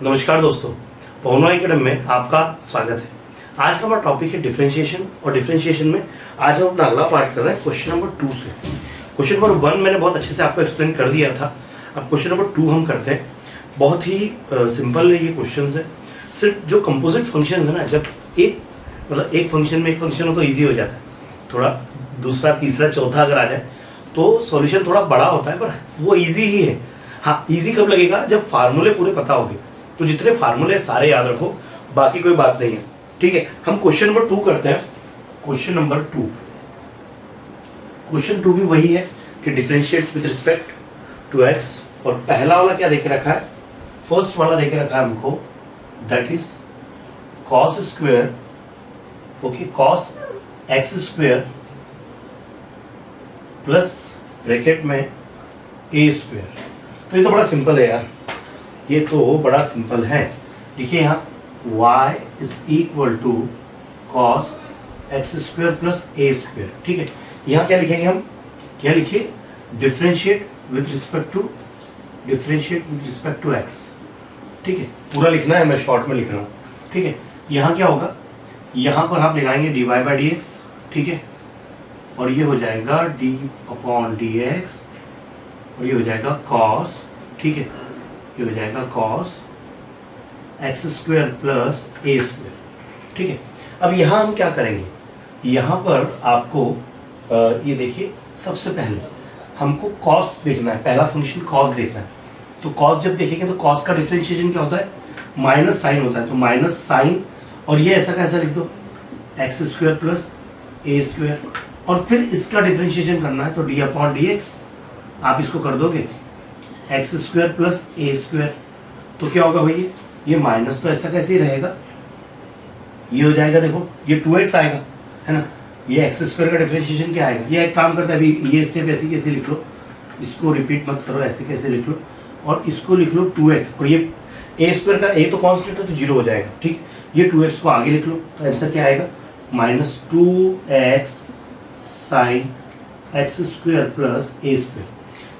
नमस्कार दोस्तों, पवनो एकेडमी में आपका स्वागत है। आज का हमारा टॉपिक है डिफरेंशिएशन, और डिफरेंशिएशन में आज हम अपना अगला पार्ट कर रहे हैं क्वेश्चन नंबर 2 से। क्वेश्चन नंबर 1 मैंने बहुत अच्छे से आपको एक्सप्लेन कर दिया था। अब क्वेश्चन नंबर 2 हम करते हैं। बहुत ही सिंपल है ये क्वेश्चन है। सिर्फ जो कंपोजिट फंक्शन है ना, जब एक फंक्शन में एक फंक्शन हो तो ईजी हो जाता है। थोड़ा दूसरा तीसरा चौथा अगर आ जाए तो सॉल्यूशन थोड़ा बड़ा होता है, पर वो ईजी ही है। हाँ, ईजी कब लगेगा? जब फार्मूले पूरे पता होंगे। तो जितने फार्मूले सारे याद रखो, बाकी कोई बात नहीं है। ठीक है, हम क्वेश्चन नंबर 2 करते हैं। क्वेश्चन नंबर 2, क्वेश्चन 2 भी वही है कि differentiate with respect to x. और पहला वाला क्या देके रखा है? फर्स्ट वाला देके रखा है हमको, that is cos square, okay, cos x square plus bracket में ए स्क्वायर। तो ये तो बड़ा सिंपल है यार, ये तो बड़ा सिंपल है। देखिए यहाँ y is equal to cos x square plus a square. ठीक है, यहाँ क्या लिखेंगे हम? यहाँ लिखिए differentiate with respect to x. ठीक है, पूरा लिखना है, मैं शॉर्ट में लिख रहा हूँ। ठीक है, यहाँ क्या होगा? यहाँ पर आप लगाएंगे dy बाई डी एक्स। ठीक है, और ये हो जाएगा d अपॉन डी एक्स, और ये हो जाएगा कॉस। ठीक है, ये हो जाएगा cos x square plus a square. ठीक है, अब यहाँ हम क्या करेंगे? यहाँ पर आपको ये देखिए, सबसे पहले हमको कॉस देखना है, पहला फंक्शन कॉस देखना है। तो कॉस जब देखेंगे तो कॉस का डिफरेंशिएशन क्या होता है? माइनस साइन होता है। तो माइनस साइन, और ये ऐसा कैसा लिख दो, x square plus a square. और फिर इसका डिफरेंशिएशन करना है, तो डी अपॉन डी एक्स आप इसको कर दोगे x square plus a square. तो क्या होगा भैया? ये माइनस तो ऐसा कैसे ही रहेगा, ये हो जाएगा, देखो ये 2x आएगा, है ना। ये एक्स स्क्वायर का डिफरेंशिएशन क्या आएगा? ये एक काम करता है, अभी ये स्टेप ऐसे कैसे लिख लो, इसको रिपीट मत करो, ऐसे कैसे लिख लो, और इसको लिख लो 2x, और ये ए स्क्वायर का ए तो कॉन्स्टेंट है तो 0 हो जाएगा। ठीक, ये 2x को आगे लिख लो, तो आंसर क्या आएगा? Minus 2x sine x square plus a square.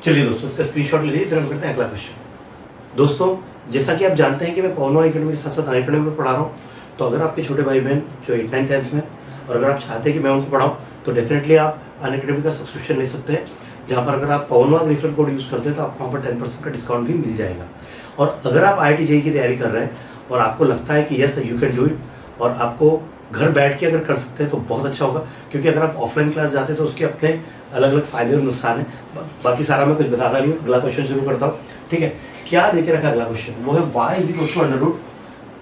चलिए दोस्तों, इसका स्क्रीनशॉट ले लीजिए, फिर हम करते हैं अगला क्वेश्चन। दोस्तों, जैसा कि आप जानते हैं कि मैं पवनो एकेडमी के साथ साथ अनएकेडमी में पढ़ा रहा हूँ। तो अगर आपके छोटे भाई बहन जो 8, 9, 10th में, और अगर आप चाहते हैं कि मैं उनको पढ़ाऊँ, तो डेफिनेटली आप अनएकेडमी का सब्सक्रिप्शन ले सकते हैं, जहाँ पर अगर आप पवनो रेफरल कोड यूज़ करते हैं तो आपको वहाँ पर 10% का डिस्काउंट भी मिल जाएगा। और अगर आप IIT JEE की तैयारी कर रहे हैं और आपको लगता है कि yes you can do it, और आपको घर बैठ के अगर कर सकते हैं तो बहुत अच्छा होगा। क्योंकि अगर आप ऑफलाइन क्लास जाते हैं तो उसके अपने अलग अलग फायदे और नुकसान हैं। बाकी सारा मैं कुछ बताता नहीं हूँ। अगला क्वेश्चन शुरू करता हूँ। ठीक है, क्या देके रखा अगला क्वेश्चन? वो है y is equal to under root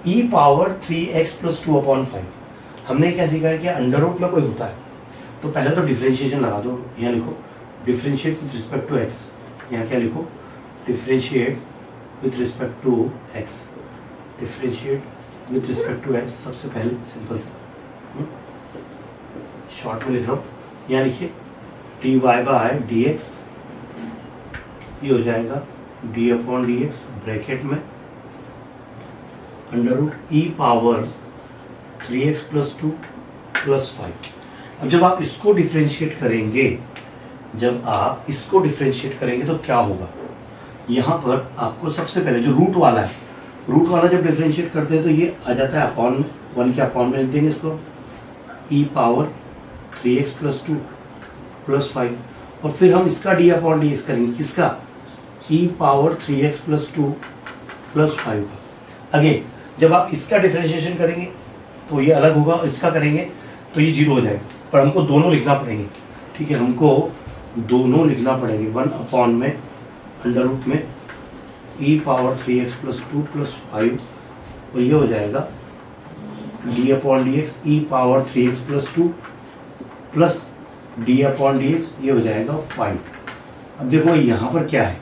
e power 3x plus 2 upon 5। हमने क्या सीखा है कि अंडर रूट में कोई होता है तो पहले तो डिफरेंशिएशन लगा दो। यहाँ लिखो differentiate with respect to x। यहाँ क्या लिखो? Differentiate with respect to x। Differentiate with respect to x, सबसे पहले सिंपल सा शॉर्ट में लिख रहा हूँ। यहाँ लिखिए d y by d x, ये हो जाएगा d upon d x bracket में under root e power 3x plus 2 plus 5। अब जब आप इसको डिफ्रेंशिएट करेंगे, तो क्या होगा? यहाँ पर आपको सबसे पहले जो रूट वाला है, रूट वाला जब डिफ्रेंशिएट करते हैं तो ये आ जाता है अपॉन 1 के अपॉन में लिख देंगे इसको, ई पावर 3x प्लस 2 प्लस 5। और फिर हम इसका डी अपॉन डी एक्स करेंगे, किसका? E power 3x plus 2 plus 5। Again जब आप इसका डिफरेंशिएशन करेंगे तो ये अलग होगा, और इसका करेंगे तो ये 0 हो जाएगा। पर हमको दोनों लिखना पड़ेंगे। ठीक है, हमको दोनों लिखना पड़ेंगे। 1 अपॉन में अंडर रूट में e power 3x plus 2 plus 5, और ये हो जाएगा d upon d x e power 3x plus 2 plus d upon d x, ये हो जाएगा 5। अब देखो यहाँ पर क्या है,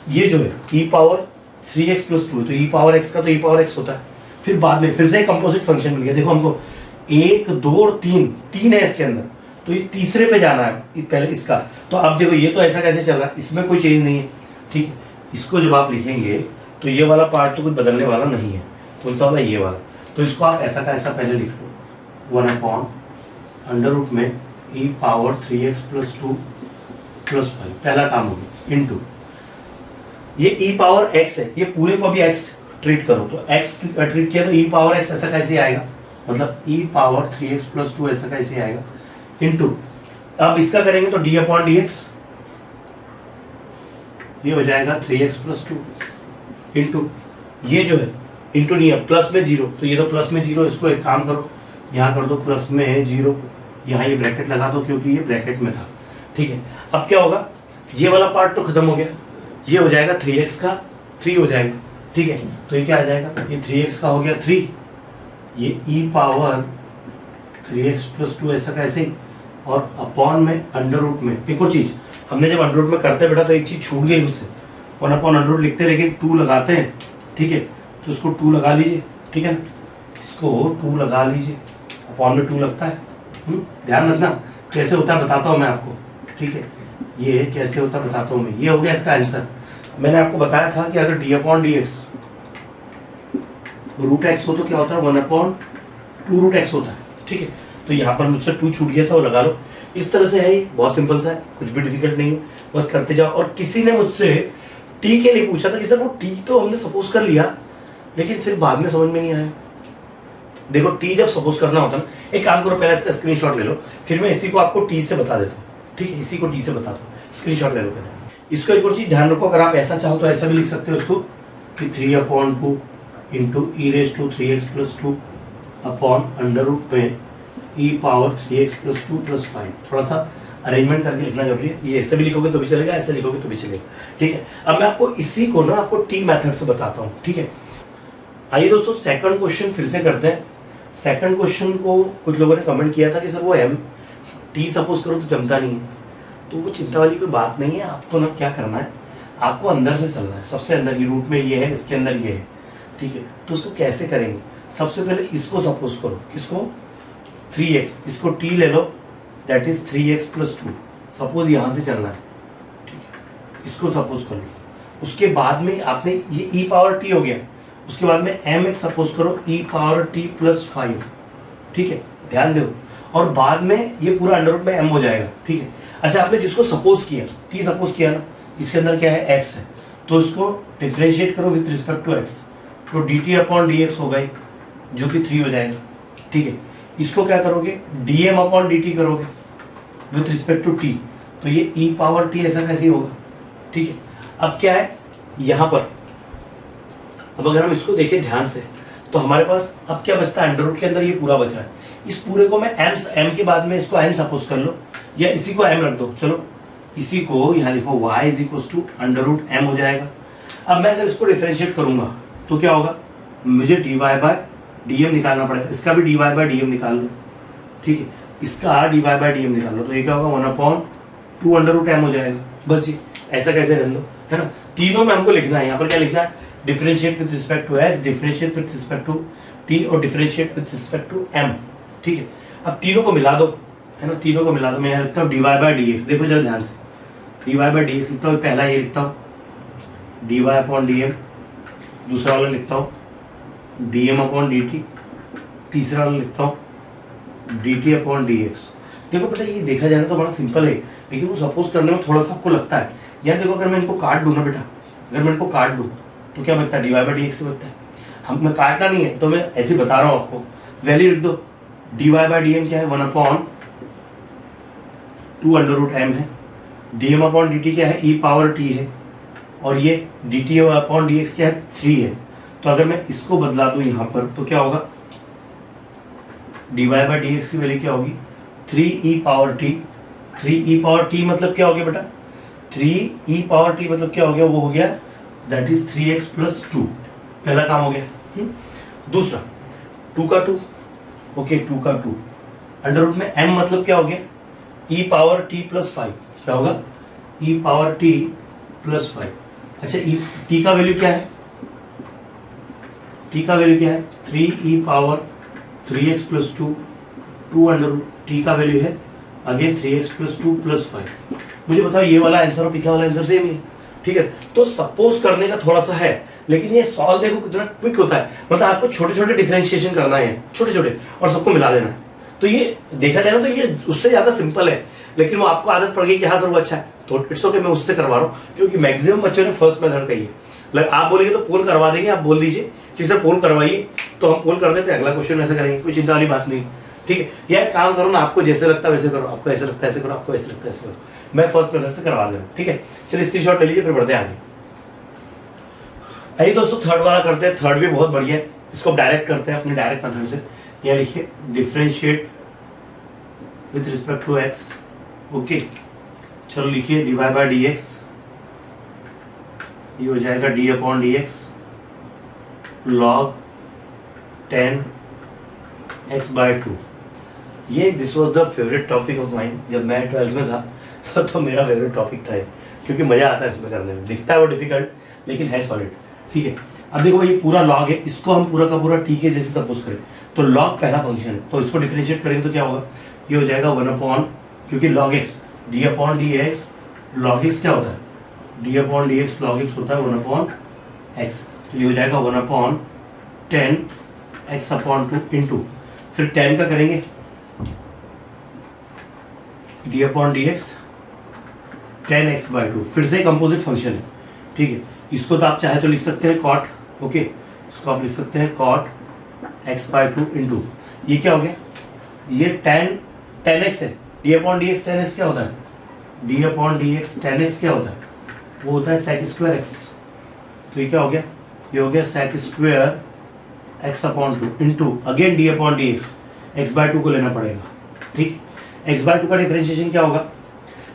ये जो है ई पावर 3x प्लस 2, तो ई पावर x का तो ई पावर x होता है। फिर बाद में फिर से एक कंपोजिट फंक्शन मिल गया। देखो हमको 1, 2 और 3 है इसके अंदर, तो ये तीसरे पे जाना है पहले इसका। तो अब देखो ये तो ऐसा कैसे चल रहा है, इसमें कोई चेंज नहीं है। ठीक है, इसको जब आप लिखेंगे तो ये वाला पार्ट तो कुछ बदलने वाला नहीं है। कौन सा वाला? ये वाला। तो इसको आप ऐसा का ऐसा पहले लिख लो, 1 अपॉन अंडर रूट में e power 3x plus 2 plus 5, पहला काम हो गया, इनटू ये e पावर x है, ये पूरे को अभी x ट्रीट करो, तो x ट्रीट किया तो e पावर x ऐसा कैसे आएगा, मतलब e पावर 3x प्लस 2 ऐसा कैसे आएगा, इनटू अब इसका करेंगे तो d अपॉन dx, ये हो जाएगा 3x प्लस 2 इंटू ये जो है इंटू नहीं है प्लस में 0, तो ये तो प्लस में 0, इसको एक काम करो यहाँ कर दो प्लस में 0, यहाँ ये ब्रैकेट लगा दो क्योंकि ये ब्रैकेट में था, ठीक है। अब क्या होगा, ये वाला पार्ट तो खत्म हो गया, ये हो जाएगा 3x का 3 हो जाएगा, ठीक है। तो ये क्या आ जाएगा, ये 3x का हो गया 3, ये e पावर 3x प्लस 2 ऐसा कैसे, और अपॉन में अंडर रूट में एक और चीज हमने जब अंडर रूट में करते बेटा तो एक चीज छूट गई हमसे, 1 अपॉन अंडर रूट लिखते लेकिन 2 लगाते हैं, ठीक है। तो इसको 2 लगा लीजिए, ठीक है ना, इसको 2 लगा लीजिए, अपॉन में 2 लगता है, ध्यान रखना कैसे होता है बताता हूँ मैं आपको, ठीक है। ये कैसे होता है बताता हूँ मैं, ये हो गया इसका आंसर। मैंने आपको बताया था कि अगर d upon d x root x हो तो क्या होता है 1 अपॉन 2 रूट एक्स होता है, ठीक है। तो यहाँ पर मुझसे 2 छूट गया था, वो लगा लो। इस तरह से है, ये बहुत सिंपल सा है, कुछ भी डिफिकल्ट नहीं है, बस करते जाओ। और किसी ने मुझसे टी के लिए पूछा था कि सर वो टी तो हमने सपोज कर लिया लेकिन फिर बाद में समझ में नहीं आया। देखो टी जब सपोज करना होता है ना, एक काम करो पहले इसका स्क्रीनशॉट ले लो, फिर मैं इसी को आपको टी से बता देता हूँ, ठीक है। इसी को टी से बता दो, स्क्रीनशॉट ले लो पहले। इसको एक और चीज ध्यान रखो, अगर आप ऐसा चाहो तो ऐसा भी लिख सकते हो इसको कि 3 upon 2 into e raise to 3x plus 2 upon under root में e power 3x plus 2 plus 5। थोड़ा सा अरेंजमेंट करके लिखना जरूरी है, ये ऐसे भी लिखोगे तो भी चलेगा, ऐसे लिखोगे तो भी चलेगा, ठीक है। अब मैं आपको इसी को ना आपको टी मेथड से बताता हूँ, ठीक है। आइए दोस्तों सेकंड क्वेश्चन फिर से करते हैं। सेकंड क्वेश्चन को कुछ लोगों ने कमेंट किया था कि सर वो एम टी सपोज करो तो जमता नहीं है, तो वो चिंता वाली कोई बात नहीं है। आपको ना क्या करना है, आपको अंदर से चलना है, सबसे अंदर की रूट में ये है, इसके अंदर ये है, ठीक है। तो उसको कैसे करेंगे, सबसे पहले इसको सपोज करो, किसको 3x, इसको t ले लो, that is 3x plus 2, suppose यहाँ से चलना है, ठीक है। इसको सपोज कर लो, उसके बाद में आपने ये e पावर t हो गया, उसके बाद में mx सपोज करो e पावर t प्लस 5, ठीक है, ध्यान दो। और बाद में ये पूरा अंडर रूट में m हो जाएगा, ठीक है। अच्छा आपने जिसको सपोज किया t सपोज किया ना, इसके अंदर क्या है x है, तो इसको डिफरेंशिएट करो विथ रिस्पेक्ट टू x, तो dt अपॉन dx हो गई जो कि 3 हो जाएगा, ठीक है। इसको क्या करोगे dm अपॉन dt करोगे विथ रिस्पेक्ट टू t, तो ये e पावर t ऐसा कैसे होगा, ठीक है। अब क्या है यहाँ पर, अब अगर हम इसको देखें ध्यान से तो हमारे पास अब क्या बचता है, अंडर रूट के अंदर ये पूरा बच रहा है, इस पूरे को मैं m के बाद में इसको n सपोज कर लो, या इसी को m रख दो, चलो इसी को यहाँ लिखो y is equal to under root m हो जाएगा। अब मैं अगर इसको डिफरेंशिएट करूंगा तो क्या होगा, मुझे dy बाय dm निकालना पड़ेगा, इसका भी dy बाय dm निकाल लो, ठीक है, इसका dy बाय dm निकाल लो, तो ये क्या होगा 1 अपॉन 2 अंडर रूट m हो जाएगा। बस जी ऐसा कैसे रहने दो, है ना। तीनों में हमको लिखना है, यहाँ पर क्या लिखना है, differentiate with respect to x, differentiate with respect to t और differentiate with respect to m, ठीक है। अब तीनों को मिला दो, है ना, तीनों को मिला दो। मैं यहाँ लिखता हूँ dy बाय dx, देखो जरा ध्यान से, dy बाय dx लिखता हूँ, पहला ये लिखता हूँ dy अपॉन dm, दूसरा वाला लिखता हूँ dm अपॉन dt, तीसरा वाला लिखता हूँ dt अपॉन dx। देखो बेटा ये देखा जाए तो बड़ा सिंपल है, लेकिन वो सपोज करने में थोड़ा सा आपको लगता है। यार देखो अगर मैं इनको काट दूँ ना बेटा, अगर मैं इनको काट दूँ तो क्या बचता है, dy बाय dx से बचता है। हम मैं काटना नहीं है तो मैं ऐसे बता रहा हूँ आपको, वैल्यू लिख दो, dy बाय dm क्या है 1 अपॉन 2 अंडर रूट m है, dm अपॉन dt क्या है e पावर t है, और ये dt अपॉन dx क्या है 3 है। तो अगर मैं इसको बदला दूं यहाँ पर तो क्या होगा, dy बाय dx की वैल्यू क्या होगी 3e power t। 3e power t मतलब क्या हो गया बेटा, 3e पावर t मतलब क्या हो गया, वो हो गया दैट इज 3x प्लस 2, पहला काम हो गया। दूसरा 2 का 2, ओके 2 का 2 अंडर रूट में m मतलब क्या हो गया e पावर t प्लस 5, क्या होगा e पावर t प्लस 5। अच्छा t का वैल्यू क्या है, t का वैल्यू क्या है 3e power 3x plus 2 under root, t का वैल्यू है अगेन 3x प्लस 2 प्लस 5। मुझे बताओ ये वाला आंसर और पिछला वाला आंसर सेम है, ठीक है। तो सपोज करने का थोड़ा सा है, लेकिन ये सॉल्व देखो कितना क्विक होता है, मतलब आपको छोटे छोटे डिफरेंशिएशन करना है, छोटे छोटे, और सबको मिला देना है। तो ये देखा जाए ना तो ये उससे ज्यादा सिंपल है। लेकिन वो आपको आदत पड़ गई कि हाँ सर वो अच्छा है, तो इट्स ओके, मैं उससे करवा रहा हूँ, क्योंकि मैक्सिमम बच्चों ने फर्स्ट मेथड का ही है। आप बोलेंगे तो पोल करवा देंगे, आप बोल दीजिए कि सर पोल करवाइए, तो हम पोल कर देते हैं, अगला क्वेश्चन ऐसे करेंगे, कोई चिंता वाली बात नहीं। ठीक है, या काम करो ना, आपको जैसे लगता है वैसे करो, आपको ऐसे लगता है ऐसे करो, आपको ऐसे लगता है ऐसे करो, मैं फर्स्ट मेथड से करवा दे रहा हूँ। ठीक है, चलिए स्क्रीनशॉट ले लीजिए, फिर बढ़ते हैं आगे। आइए दोस्तों थर्ड वाला करते हैं। थर्ड भी बहुत बढ़िया है, इसको डायरेक्ट करते हैं अपने डायरेक्ट मेथड से। यहाँ लिखिए differentiate with respect to x. Okay, चलो लिखिए dy बाई डी एक्स, ये हो जाएगा d upon d x log 10x by 2। ये this was the favourite topic of mind जब मैं 12th में था तो मेरा फेवरेट टॉपिक था ये, क्योंकि मजा आता है इसमें करने में। दिखता है वो डिफिकल्ट लेकिन है सॉलिड। ठीक है, अब देखो भाई ये पूरा लॉग है, इसको हम पूरा का पूरा टी के जैसे सपोज करें तो लॉग पहला फंक्शन है, तो इसको डिफरेंशिएट करेंगे तो क्या होगा, ये हो जाएगा 1 अपॉन, क्योंकि log x d upon d x, log x क्या होता है, D upon d x log x होता है 1 अपॉन एक्स, तो ये हो जाएगा 1 अपॉन 10 एक्स अपॉन 2 इंटू, फिर 10 का करेंगे D upon d x 10x by 2, फिर से कंपोजिट फंक्शन है। ठीक है, इसको तो आप चाहे तो लिख सकते हैं कॉट, ओके, इसको आप लिख सकते हैं कॉट x बाई 2 इंटू, ये क्या हो गया, ये 10x है, D upon d x 10x क्या होता है, D upon d x 10x क्या होता है, वो होता है सेक स्क्वायर एक्स, तो ये क्या हो गया, ये हो गया sec square x upon 2 into again d upon d x, x by 2 को लेना पड़ेगा। ठीक, एक्स बाई 2 का डिफरेंशिएशन क्या होगा,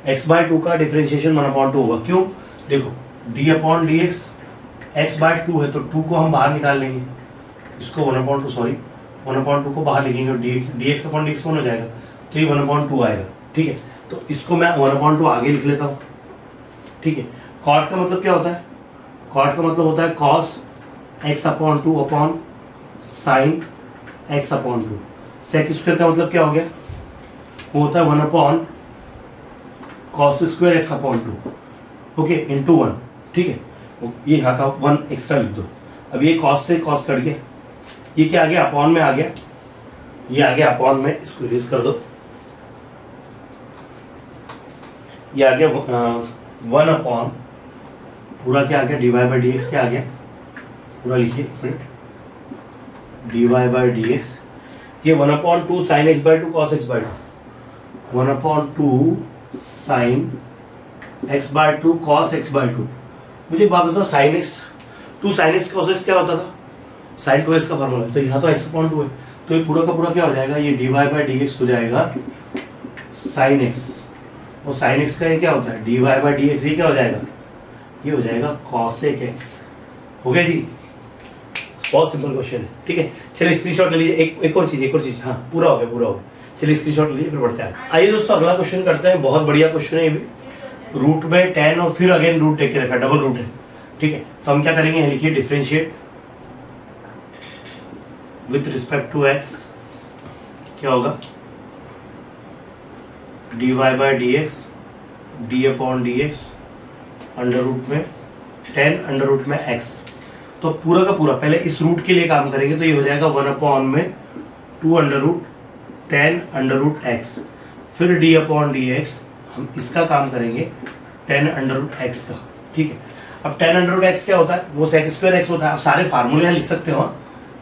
एक्स बाई 2 का डिफरेंशिएशन 1 अपॉन 2 होगा। क्यों, देखो D upon d x x by 2 है, तो 2 को हम बाहर निकाल लेंगे, इसको 1 अपॉन 2 सॉरी 1 अपॉन 2 को बाहर लिखेंगे और D x upon d x हो जाएगा, तो ये 1 अपॉन 2 आएगा। ठीक है, तो इसको मैं 1 अपॉन 2 आगे लिख लेता हूँ। ठीक है, कॉट का मतलब क्या होता है, कॉट का मतलब होता है cos x upon 2 upon sine x upon 2, sec square का मतलब क्या हो गया, वो होता है 1 upon cos square x upon 2, okay, into 1। ठीक है, ये यहाँ का 1 एक्स्ट्रा लिख दो। अब ये कॉस से कॉस कट गया, ये क्या आ गया, अपॉन में आ गया, ये आ गया अपॉन में, इसको इरेज कर दो, ये आ गया 1 अपॉन पूरा क्या आ गया, d y by d x क्या आ गया, पूरा लिखिए d y by d x, ये 1 upon 2 sine x by 2 cos x by 2, 1 upon 2 sine x by 2 cos x by 2। मुझे एक बात बताओ, sine x 2 sine x cos x क्या होता था, साइन 2x का फॉर्मूला है, तो यहाँ तो x अपॉन 2 है, तो ये पूरा का पूरा क्या हो जाएगा, ये d y by d x हो जाएगा साइन एक्स, और साइन एक्स का ये क्या होता है, d y by d x, ये क्या हो जाएगा, ये हो जाएगा कॉसेक एक्स। हो गया जी, बहुत सिंपल क्वेश्चन है। ठीक है, चलिए स्क्रीनशॉट ले लीजिए, एक और चीज, हाँ पूरा हो गया। चलिए स्क्रीनशॉट ले लीजिए, फिर बढ़ते हैं। आइए दोस्तों अगला क्वेश्चन करते हैं, बहुत बढ़िया क्वेश्चन है ये भी, रूट में 10 और फिर अगेन रूट लेके रखा, डबल रूट है। ठीक है, तो हम क्या करेंगे, लिखिए differentiate with respect to x, क्या होगा, d y by d x d upon d x under root में 10 अंडर रूट में x, तो पूरा का पूरा पहले इस रूट के लिए काम करेंगे, तो ये हो जाएगा 1 अपॉन में 2 under root 10 under root x, फिर d अपॉन डी एक्स, हम इसका काम करेंगे 10 अंडर रूट x का। ठीक है, अब 10 अंडर रूट x क्या होता है, वो सेक स्क्वायर x होता है। आप सारे फार्मूले यहाँ लिख सकते हो,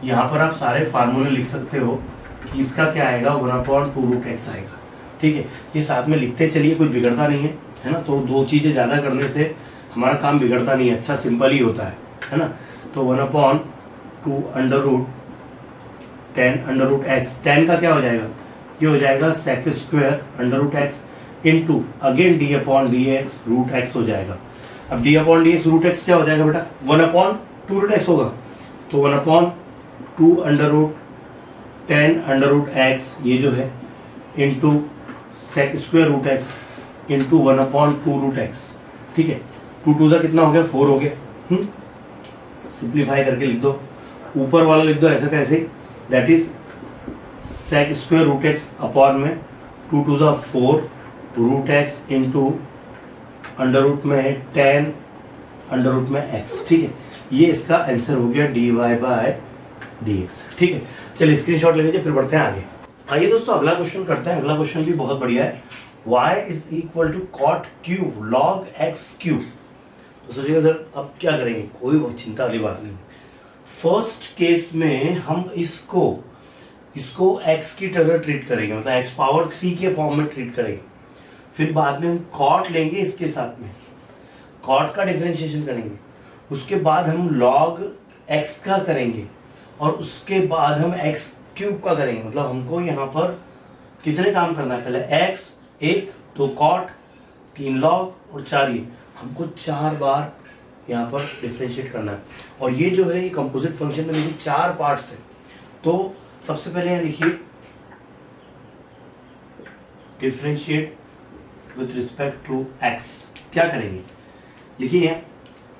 यहाँ पर आप सारे फार्मूले लिख सकते हो कि इसका क्या आएगा, 1 अपॉन 2 रूट x आएगा। ठीक है, ये साथ में लिखते चलिए, कुछ बिगड़ता नहीं है ना, तो दो चीज़ें ज़्यादा करने से हमारा काम बिगड़ता नहीं है, अच्छा सिंपल ही होता है ना। तो 1 upon 2 under root 10 under root x, 10 का क्या हो जाएगा, ये हो जाएगा sec square under root x into again d upon d x root x हो जाएगा। अब d upon d x root x क्या हो जाएगा बेटा, 1 अपॉन 2 रूट एक्स होगा, तो 1 upon 2 under root 10 under root x ये जो है into sec square root x into 1 upon 2 root x. ठीक है, 2 2 कितना हो गया, 4 हो गया। सिंप्लीफाई करके लिख दो, ऊपर वाला लिख दो ऐसा कैसे, that is sec square root x upon में 2 2 4 root x into under root में 10 अंडर रूट में एक्स। ठीक है, ये इसका आंसर हो गया d y by d x. ठीक है, चलिए स्क्रीनशॉट ले लीजिए, फिर बढ़ते हैं आगे। आइए दोस्तों अगला क्वेश्चन करते हैं। अगला क्वेश्चन भी बहुत बढ़िया है, y is equal to cot cube log x cube. तो सोचिएगा सर अब क्या करेंगे, कोई बहुत चिंता वाली बात नहीं। फर्स्ट केस में हम इसको x की तरह ट्रीट करेंगे, मतलब x पावर 3 के फॉर्म में ट्रीट करेंगे। फिर बाद में हम कॉट लेंगे, इसके साथ में कॉट का डिफरेंशिएशन करेंगे, उसके बाद हम लॉग x का करेंगे, और उसके बाद हम x क्यूब का करेंगे। मतलब हमको यहाँ पर कितने काम करना है, पहले x 1 2 कॉट 3 लॉग और 4 ये, हमको 4 बार यहाँ पर डिफरेंशिएट करना है। और ये जो है ये कंपोजिट फंक्शन में देखिए 4 पार्ट्स है। तो सबसे पहले यहाँ लिखिए differentiate with respect to x, क्या करेंगे लिखिए,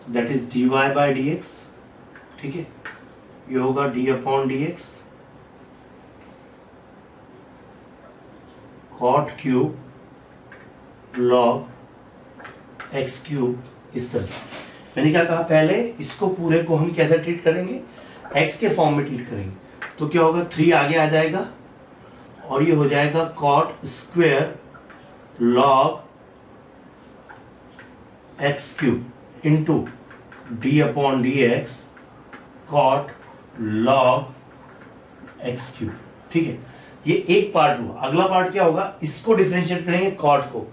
that is dy by dx, ठीक है, ये होगा d upon dx cot cube log x cube, इस तरह से। मैंने क्या कहा पहले, इसको पूरे को हम कैसे ट्रीट करेंगे, x के फॉर्म में ट्रीट करेंगे। तो क्या होगा, 3 आगे आ जाएगा और ये हो जाएगा cot square log x cube into d upon d x cot log x cube, ठीक है। ये एक पार्ट हुआ। अगला पार्ट क्या होगा, इसको डिफरेंशिएट करेंगे कॉट को।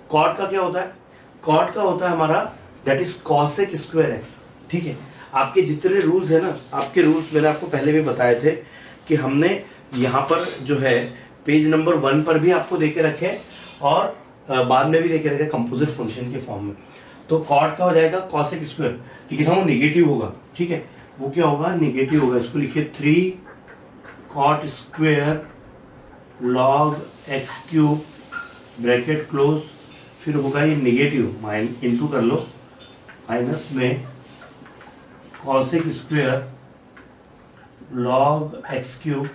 कॉट का क्या होता है, कॉट का होता है हमारा that is cosec square x, ठीक है। आपके जितने रूल्स है ना, आपके रूल्स मैंने आपको पहले भी बताए थे कि हमने यहाँ पर जो है पेज नंबर 1 पर भी आपको देके रखे और बाद में भी देके रखे कंपोजिट फंक्शन के फॉर्म में। तो कॉट का हो जाएगा कॉसेक स्क्वायर, लेकिन वो नेगेटिव होगा, ठीक है। वो क्या होगा, नेगेटिव होगा। इसको लिखिए 3 cot square log x cube bracket close, फिर होगा ये नेगेटिव इंटू कर लो माइनस में cosec square log x cube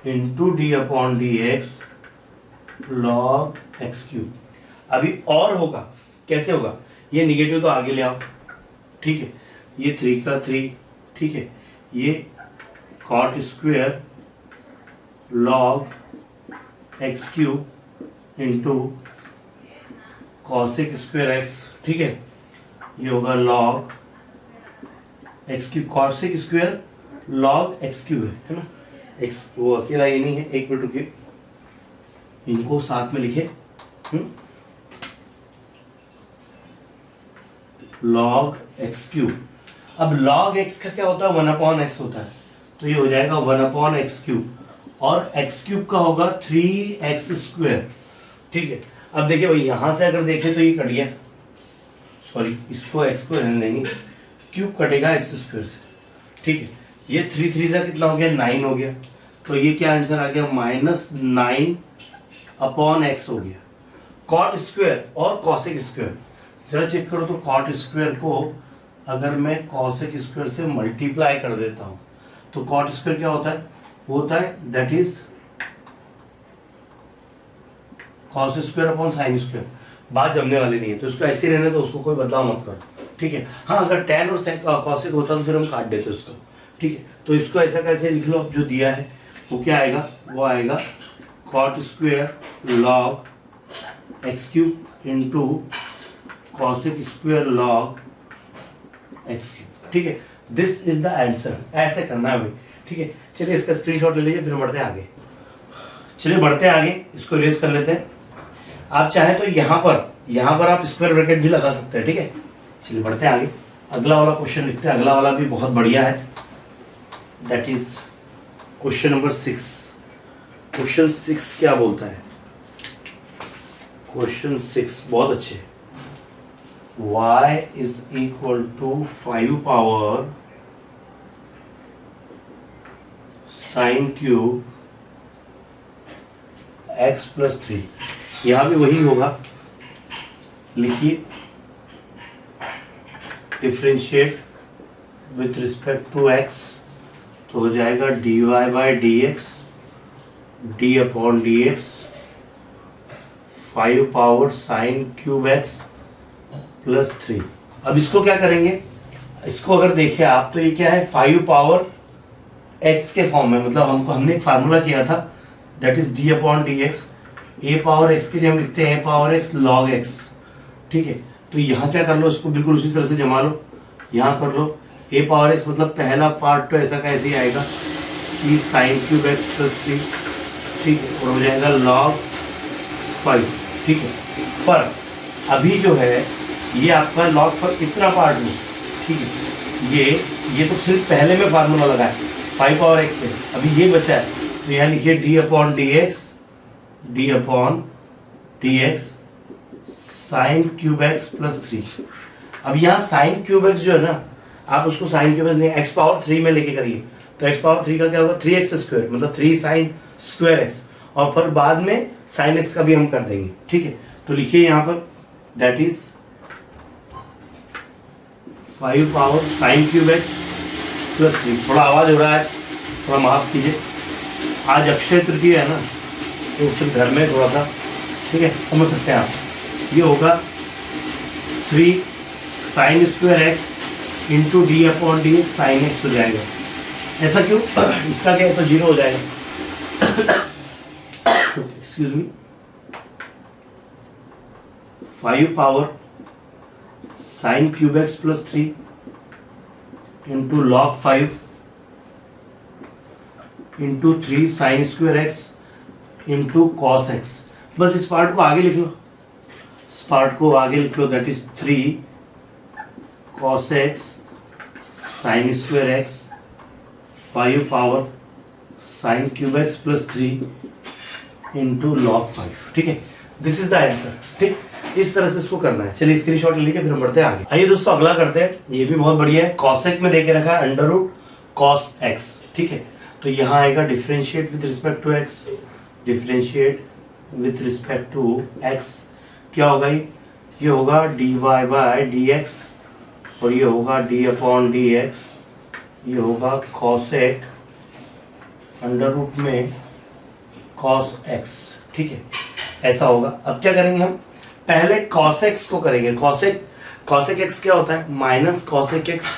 into d upon d x log x cube. अभी और होगा, कैसे होगा, ये नेगेटिव तो आगे ले आओ, ठीक है, ये 3 का 3, ठीक है, ये cot square log x cube into cosec square x, ठीक है, ये होगा log x cube, cosec square log x cube है ना। एक्स वो अकेला ये नहीं है, एक मिनट रुकिए, इनको साथ में लिखे, लॉग एक्स क्यूब। अब लॉग एक्स का क्या होता है, 1 अपॉन एक्स होता है, तो ये हो जाएगा 1 अपॉन एक्स क्यूब, और एक्स क्यूब का होगा 3x स्क्वायर, ठीक है। अब देखिए भाई यहां से अगर देखें तो ये कट गया, सॉरी इसको एक्स को रहने देंगे, क्यूब कटेगा एक्स स्क्वायर से, ठीक है। ये 3 3 से कितना हो गया, 9 हो गया, तो ये क्या आंसर आ गया, -9 अपॉन एक्स हो गया। कॉट स्क्वायर और कॉसेक स्क्वायर जरा चेक करो, तो कॉट स्क्वायर को अगर मैं कॉसेक स्क्वायर से मल्टीप्लाई कर देता हूं तो कॉट स्क्वायर क्या होता है, वो होता है that is cos square upon sine square. बात जमने वाली नहीं है, तो उसको ऐसे रहने, तो उसको कोई बदलाव मत करो, ठीक है। हाँ अगर tan और कॉसेक होता तो फिर हम काट देते उसको, ठीक है। तो इसको ऐसा कैसे लिख लो, जो दिया है वो क्या आएगा, वो आएगा cot square log x cube into cosec square log x cube, ठीक है। दिस इज द आंसर, ऐसे करना है भाई, ठीक है। चलिए इसका स्क्रीनशॉट ले लीजिए, फिर बढ़ते हैं आगे। चलिए बढ़ते हैं आगे, इसको इरेज कर लेते हैं। आप चाहे तो यहाँ पर आप स्क्वायर ब्रैकेट भी लगा सकते हैं, ठीक है। चलिए बढ़ते हैं आगे, अगला वाला क्वेश्चन लिखते हैं। अगला वाला भी बहुत बढ़िया है, that is question number 6। Question 6 क्या बोलता है, क्वेश्चन 6 बहुत अच्छे, y is equal to 5 power sine cube x plus 3। यहां भी वही होगा, लिखिए differentiate with respect to x, तो हो जाएगा dy by d x d upon d x 5 power sine cube x plus 3। अब इसको क्या करेंगे, इसको अगर देखिए आप तो ये क्या है, 5 पावर x के फॉर्म में, मतलब हमने एक फार्मूला किया था that is d upon d x A power x के लिए हम लिखते हैं ए पावर एक्स लॉग एक्स, ठीक है। तो यहाँ क्या कर लो, इसको बिल्कुल उसी तरह से जमा लो, यहाँ कर लो ए पावर एक्स मतलब पहला पार्ट तो ऐसा का ऐसे ही आएगा कि साइन क्यूब एक्स प्लस 3, ठीक है, और हो जाएगा लॉग 5, ठीक है। पर अभी जो है ये आपका लॉग 5 इतना पार्ट में, ठीक है, ये तो सिर्फ पहले में फार्मूला लगा है 5 पावर एक्स पे, अभी ये बचा है, तो यहाँ लिखिए D upon d x sign cube x plus 3। अब यहाँ साइन क्यूब एक्स जो है ना, आप उसको sign cube x x power 3 में लेके करिए, तो एक्स पावर 3 का क्या होगा 3x स्क्वायर, मतलब 3 साइन स्क्वायर एक्स, और फिर बाद में साइन एक्स का भी हम कर देंगे, ठीक है। तो लिखिए यहाँ पर that is 5 power sine cube x plus 3। थोड़ा आवाज हो रहा है, थोड़ा माफ कीजिए, आज अक्षय तृतीया है ना, तो फिर घर में थोड़ा सा, ठीक है, समझ सकते हैं आप। ये होगा 3 sine square x into d upon d x sine x हो जाएगा। ऐसा क्यों? इसका क्या है तो 0 हो जाएगा। Excuse me, 5 power sine cube x plus 3 into log 5 into 3 sine square x into cos x. बस इस पार्ट को आगे लिख लो, इस पार्ट को आगे लिख लो, that is 3 cos x sine square x 5 power sine cube x plus 3 into log 5, ठीक है। दिस इज द आंसर, ठीक, इस तरह से इसको करना है। चलिए स्क्रीनशॉट ले लीजिए, फिर हम बढ़ते हैं आगे। आइए दोस्तों अगला करते हैं, ये भी बहुत बढ़िया है। कॉसेक में देके रखा है अंडर रूट कॉस एक्स, ठीक है। तो यहाँ आएगा differentiate with respect to x, differentiate with respect to x क्या होगा, ये होगा d y by d x, और ये होगा डी अपॉन डी एक्स, ये होगा कॉसेक अंडर रूट में कॉस एक्स, ठीक है, ऐसा होगा। अब क्या करेंगे हम, पहले कॉस एक्स को करेंगे। कॉसेक एक्स क्या होता है, माइनस कॉसेक एक्स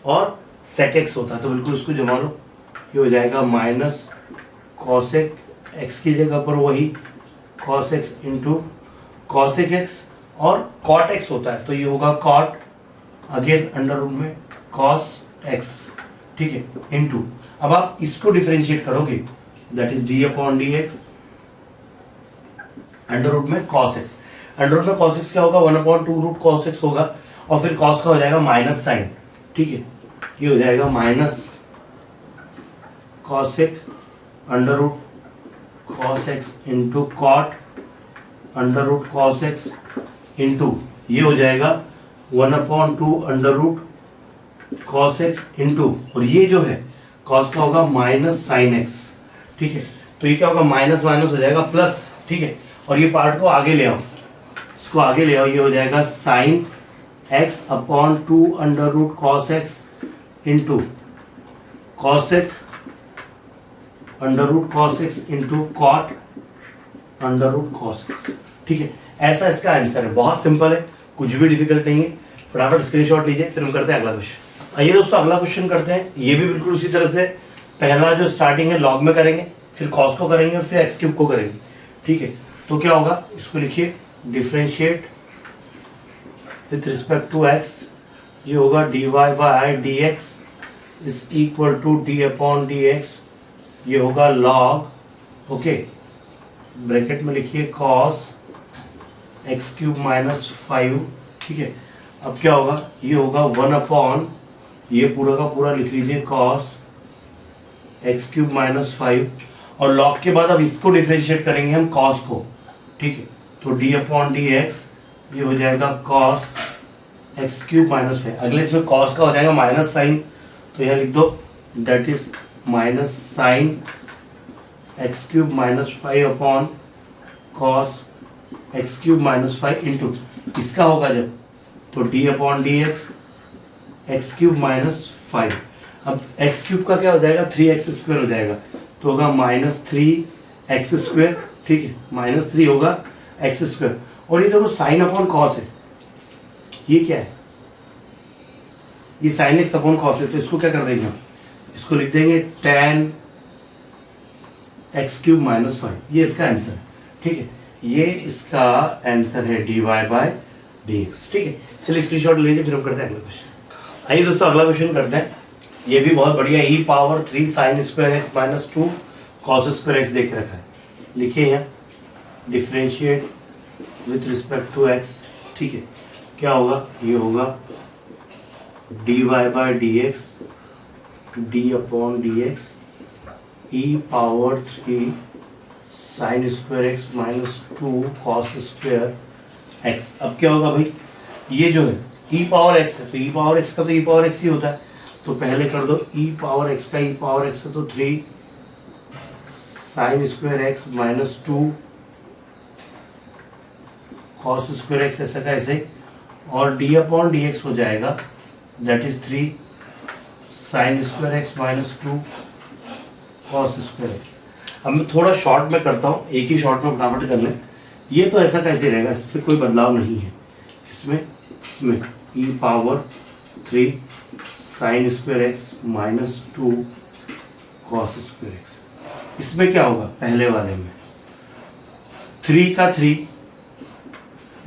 और सेक एक्स होता है, तो बिल्कुल उसको जमा लो, ये हो जाएगा माइनस कॉसेक एक्स की जगह पर वही cos x into cosec x, और कॉट एक्स होता है तो ये होगा कॉट अगेन अंडर रूट में कॉस एक्स, ठीक है, इंटू। अब आप इसको डिफरेंशिएट करोगे, that is d upon d x under root में कॉस एक्स। अंडर रूट में कॉस एक्स क्या होगा, 1/2 रूट कॉस एक्स होगा, और फिर कॉस का हो जाएगा माइनस साइन, ठीक है, ये हो जाएगा minus cosec under root cos x into cot under root cos x into ये हो जाएगा 1/2 under root cos x into, और ये जो है कॉस का होगा माइनस साइन एक्स, ठीक है। तो ये क्या होगा, माइनस माइनस हो जाएगा प्लस, ठीक है, और ये पार्ट को आगे ले आओ, इसको आगे ले आओ, ये हो जाएगा sine x upon 2 under root cos x into cosec under root cos x into cot under root cos x, ठीक है। ऐसा इसका आंसर है, बहुत सिंपल है, कुछ भी डिफिकल्ट नहीं है। फटाफट स्क्रीनशॉट लीजिए, फिर हम करते हैं अगला क्वेश्चन। आइए दोस्तों अगला क्वेश्चन करते हैं। ये भी बिल्कुल उसी तरह से, पहला जो स्टार्टिंग है लॉग में करेंगे, फिर कॉस को करेंगे, और फिर एक्स क्यूब को करेंगे, ठीक है। तो क्या होगा, इसको लिखिए differentiate with respect to x, ये होगा d y by d x is equal to d upon d x, ये होगा लॉग, ओके, ब्रैकेट में लिखिए कॉस एक्स क्यूब माइनस 5, ठीक है। अब क्या होगा, ये होगा 1 अपॉन, ये पूरा का पूरा लिख लीजिए कॉस एक्स क्यूब माइनस 5, और लॉग के बाद अब इसको डिफरेंशिएट करेंगे हम कॉस को, ठीक है। तो डी अपॉन डी एक्स, ये हो जाएगा कॉस एक्स क्यूब माइनस 5। अगले इसमें कॉस का हो जाएगा माइनस साइन, तो यहाँ लिख दो that is minus sine x cube minus 5 upon cos x cube minus 5 into इसका होगा जब, तो D upon d x cube minus 5। अब एक्स क्यूब का क्या हो जाएगा, 3x स्क्वायर हो जाएगा, तो होगा माइनस 3x स्क्वायर, ठीक है, माइनस 3 होगा एक्स स्क्वायर, और ये देखो साइन अपॉन कॉस है, ये क्या है, ये साइन एक्स अपॉन कॉस है, तो इसको क्या कर देंगे हम, इसको लिख देंगे tan x क्यूब माइनस 5, ये इसका आंसर है, ठीक है। ये इसका आंसर है dy बाय dx। ठीक है, चलिए स्क्रीनशॉट लीजिए, फिर हम करते हैं अगला क्वेश्चन। आइए दोस्तों अगला क्वेश्चन करते हैं। ये भी बहुत बढ़िया, e power 3 sin square x minus 2 cos square x देख रखा है। लिखिए यहाँ differentiate with respect to x। ठीक है, क्या होगा, ये होगा dy by dx d upon dx e power 3 sine square x minus 2 cos square x. अब क्या होगा भाई, ये जो है e पावर एक्स है, तो e पावर एक्स का तो e पावर एक्स ही होता है, तो पहले कर दो e पावर एक्स का e पावर एक्स है तो 3 sine square x minus 2 cos square x, ऐसा का ऐसे, और d अपॉन डी एक्स हो जाएगा that is 3 sine square x minus 2 cos square x. अब मैं थोड़ा शॉर्ट में करता हूँ, एक ही शॉर्ट में फटाफट कर लें। ये तो ऐसा कैसे रहेगा, इस पर कोई बदलाव नहीं है। इसमें e power 3 sine square x minus 2 cos square x. इसमें क्या होगा, पहले वाले में 3 का 3,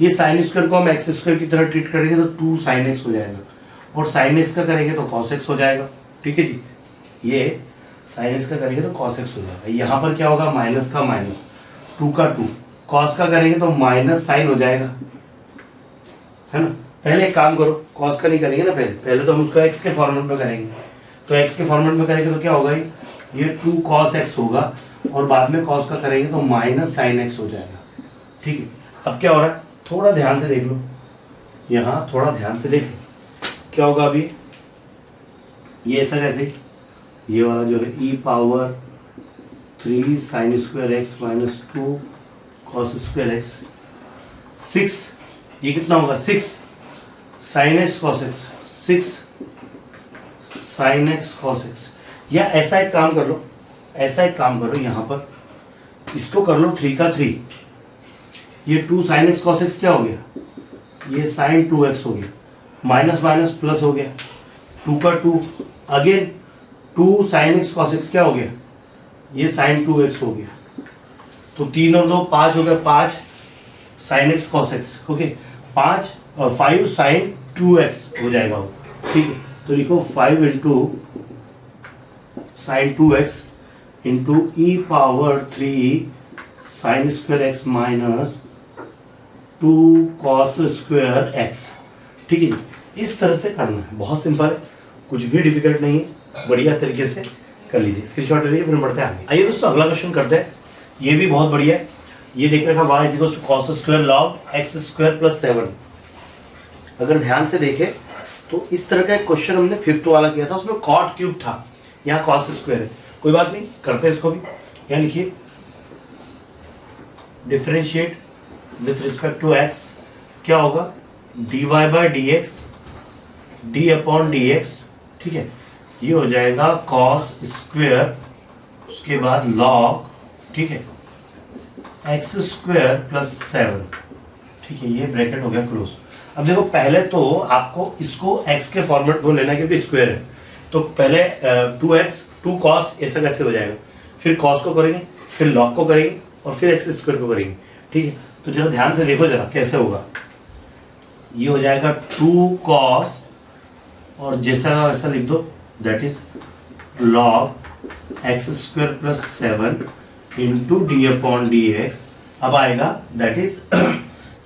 ये साइन स्क्वायर को हम एक्स स्क्वायर की तरह ट्रीट करेंगे तो 2 साइन एक्स हो जाएगा, और साइन एक्स का करेंगे तो कॉस एक्स हो जाएगा। ठीक है जी, ये साइन एक्स का करेंगे तो कॉस एक्स हो जाएगा। यहाँ पर क्या होगा, माइनस का माइनस, 2 का 2, कॉस का करेंगे तो माइनस साइन हो जाएगा, है ना। पहले एक काम करो, कॉस का नहीं करेंगे ना, पहले तो हम उसको एक्स के फॉर्मेट में करेंगे। तो एक्स के फॉर्मेट में करेंगे तो क्या होगा, ये 2 कॉस एक्स होगा, और बाद में कॉस का करेंगे तो माइनस साइन एक्स हो जाएगा। ठीक है, अब क्या हो रहा है, थोड़ा ध्यान से देख लो, यहाँ थोड़ा ध्यान से देख लो क्या होगा। अभी ये ऐसा कैसे, ये वाला जो है e power 3 sine square x minus 2 cos square x, 6, ये कितना होगा, 6 sign x cos x, 6 sign x cos x. या ऐसा एक काम कर लो, यहाँ पर इसको कर लो 3 का 3, ये 2 साइन एक्स कॉस एक्स क्या हो गया, ये साइन 2x हो गया, माइनस माइनस प्लस हो गया, 2 का 2 again 2 sine x cos x क्या हो गया, ये साइन 2x हो गया, तो 3 और 2 5 हो गया, 5 sign x cos x, okay, 5 और 5 साइन 2x हो जाएगा वो। ठीक है, तो लिखो 5 into sine 2x into e power 3 sine square x minus 2 cos square x. ठीक है जी, इस तरह से करना है, बहुत सिंपल है, कुछ भी डिफिकल्ट नहीं है, बढ़िया तरीके से कर लीजिए। स्क्रीनशॉट ले लीजिए, फिर बढ़ते हैं आगे। आइए दोस्तों अगला क्वेश्चन करते हैं। ये भी बहुत बढ़िया है, ये देख रखा y is equals to cos square log x square plus 7। अगर ध्यान से देखें तो इस तरह का एक क्वेश्चन हमने 5th वाला किया था, उसमें कॉट क्यूब था, यहाँ कॉस स्क्वायर है। कोई बात नहीं, करते हैं इसको भी। यहाँ लिखिए differentiate with respect to x, क्या होगा, dy by dx d upon dx। ठीक है, ये हो जाएगा कॉस स्क्वायर, उसके बाद लॉग, ठीक है, एक्स स्क्वायर प्लस 7। ठीक है, ये ब्रैकेट हो गया क्लोज। अब देखो, पहले तो आपको इसको x के फॉर्मेट में लेना, क्योंकि स्क्वायर है, तो पहले 2x 2 कॉस ऐसा कैसे हो जाएगा, फिर कॉस को करेंगे, फिर लॉग को करेंगे, और फिर एक्स स्क्वायर को करेंगे। ठीक है, तो जरा ध्यान से देखो जरा कैसे होगा। ये हो जाएगा 2 कॉस, और जैसा वैसा लिख दो, that is log x square plus 7 into d upon d x. अब आएगा दैट इज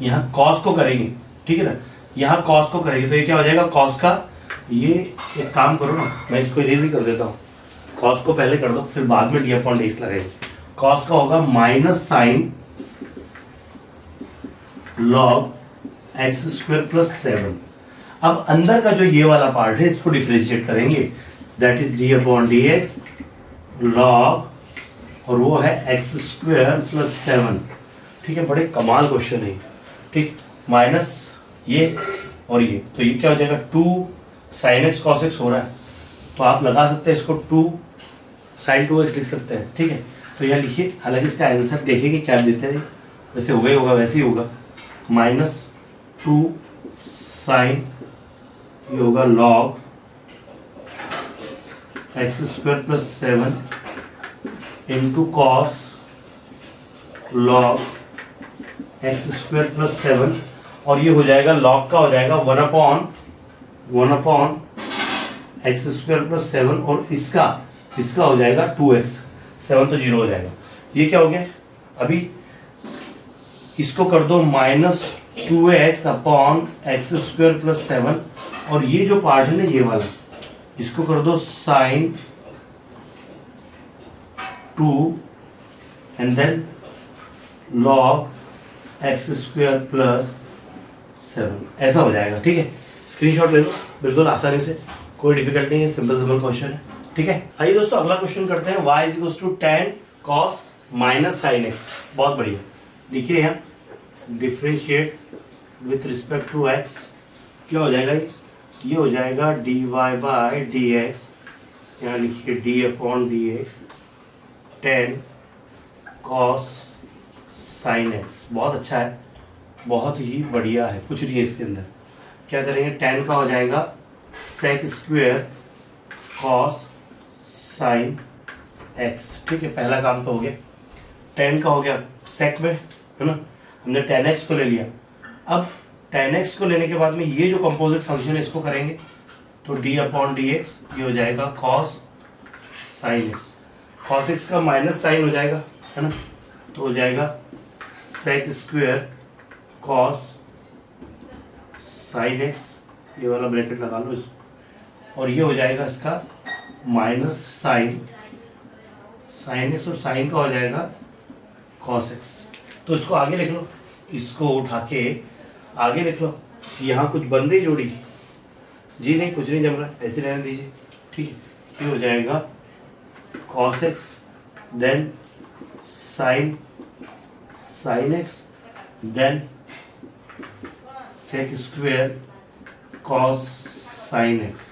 यहाँ कॉस को करेंगे, ठीक है ना, यहाँ कॉस को करेंगे, तो ये क्या हो जाएगा, कॉस का, ये एक काम करो ना, मैं इसको इरेज ही कर देता हूँ, कॉस को पहले कर दो, फिर बाद में डी अपॉन डी एक्स लगेगा। कॉस का होगा minus sign log x square plus 7। अब अंदर का जो ये वाला पार्ट है, इसको डिफरेंशिएट करेंगे, that is d upon d x log, और वो है एक्स स्क्वायर प्लस 7। ठीक है, बड़े कमाल क्वेश्चन है। ठीक, माइनस ये और ये, तो ये क्या हो जाएगा, 2 साइन एक्स कॉस एक्स हो रहा है, तो आप लगा सकते हैं इसको 2 साइन 2x लिख सकते हैं। ठीक है, तो यहाँ लिखिए, हालांकि इसका आंसर देखेंगे क्या देते हैं, वैसे हो गया होगा, वैसे ही होगा, माइनस 2 साइन, ये होगा log x square plus 7 into cos log x square plus 7 और ये हो जाएगा लॉग का हो जाएगा 1 अपॉन एक्स स्क्वायर प्लस 7 और इसका हो जाएगा 2x। 7 तो 0 हो जाएगा। ये क्या हो गया? अभी इसको कर दो -2x upon x square plus 7 और ये जो पार्ट है ना ये वाला, इसको कर दो sine 2 and then log x square plus 7। ऐसा हो जाएगा। ठीक है, स्क्रीनशॉट ले लो बिल्कुल आसानी से, कोई डिफिकल्ट नहीं है, सिंपल क्वेश्चन है। ठीक है, आइए दोस्तों अगला क्वेश्चन करते हैं। y = tan cos minus sine x। बहुत बढ़िया, देखिए यहाँ differentiate with respect to x क्या हो जाएगा? ये हो जाएगा dy/dx, यहाँ लिखिए d/dx tan cos sin x। बहुत अच्छा है, बहुत ही बढ़िया है, कुछ नहीं है इसके अंदर। क्या करेंगे? tan का हो जाएगा sec square cos sin x। ठीक है, पहला काम तो हो गया। tan का हो गया sec में, है ना, हमने tan x को ले लिया। अब tan x को लेने के बाद में ये जो कंपोजिट फंक्शन है इसको करेंगे तो d/dx ये हो जाएगा cos sin x। cos x का माइनस साइन हो जाएगा, है ना, तो हो जाएगा sec square cos sin x, ये वाला ब्रैकेट लगा लो इसको, और ये हो जाएगा इसका माइनस साइन x और साइन का हो जाएगा cos x। तो इसको आगे लिख लो, इसको उठा के आगे लिख लो। यहाँ कुछ बन रही जोड़ी? जी नहीं, कुछ नहीं जम रहा, ऐसे रहने दीजिए। ठीक है, ये हो जाएगा cos x then sine x then sec square cos sin x।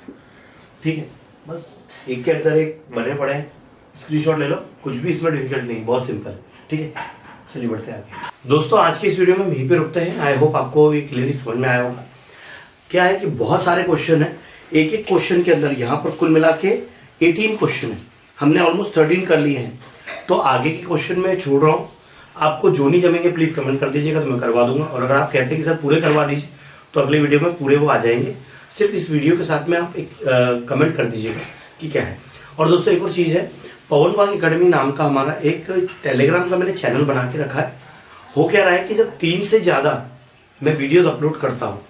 ठीक है, बस एक के अंदर एक बने पड़े हैं, स्क्रीनशॉट ले लो, कुछ भी इसमें डिफिकल्ट नहीं, बहुत सिंपल है। ठीक है, चलिए बढ़ते हैं आगे। दोस्तों आज के इस वीडियो में यहीं पे रुकते हैं। आई होप आपको ये क्लियरली समझ में आया होगा। क्या है कि बहुत सारे क्वेश्चन है, एक एक क्वेश्चन के अंदर यहाँ पर कुल मिला के 18 क्वेश्चन है, हमने ऑलमोस्ट 13 कर लिए हैं। तो आगे के क्वेश्चन में छोड़ रहा हूँ, आपको जो नहीं जमेंगे प्लीज कमेंट कर दीजिएगा तो मैं करवा दूंगा, और अगर आप कहते हैं कि सर पूरे करवा दीजिए तो अगले वीडियो में पूरे वो आ जाएंगे। सिर्फ इस वीडियो के साथ में आप एक कमेंट कर दीजिएगा कि क्या है। और दोस्तों एक और चीज़ है, पवन वाघ एकेडमी नाम का हमारा एक टेलीग्राम का मैंने चैनल बना के रखा है। हो क्या रहा है कि जब 3 से ज़्यादा मैं वीडियोस अपलोड करता हूँ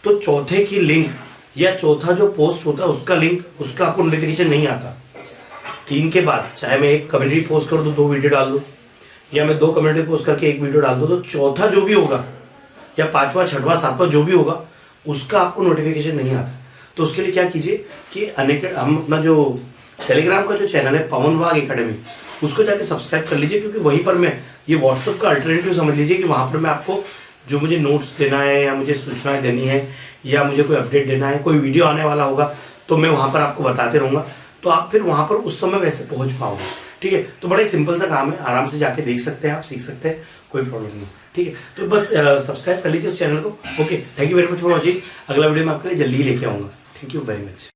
तो चौथे की लिंक या चौथा जो पोस्ट होता है उसका लिंक, उसका आपको नोटिफिकेशन नहीं आता। 3 के बाद चाहे मैं एक कम्युनिटी पोस्ट कर दूँ 2 वीडियो डाल दूँ, या मैं 2 कम्युनिटी पोस्ट करके 1 वीडियो डाल दूँ, तो चौथा जो भी होगा या 5वां 6वां 7वां जो भी होगा उसका आपको नोटिफिकेशन नहीं आता। तो उसके लिए क्या कीजिए कि हम अपना जो टेलीग्राम का जो चैनल है पवन वाघ एकेडमी, उसको जाके सब्सक्राइब कर लीजिए, क्योंकि वहीं पर मैं ये व्हाट्सएप का अल्टरनेटिव समझ लीजिए कि वहाँ पर मैं आपको जो मुझे नोट्स देना है या मुझे सूचनाएं देनी है या मुझे कोई अपडेट देना है, कोई वीडियो आने वाला होगा तो मैं वहाँ पर आपको बताते रहूँगा, तो आप फिर वहाँ पर उस समय वैसे पहुँच पाओगे। ठीक है, तो बड़ा ही सिंपल सा काम है, आराम से जाके देख सकते हैं, आप सीख सकते हैं, कोई प्रॉब्लम नहीं। ठीक है, तो बस सब्सक्राइब कर लीजिए उस चैनल को। Okay, thank you very much for watching. अगला वीडियो मैं आपके लिए जल्दी ही लेके आऊँगा। Thank you very much.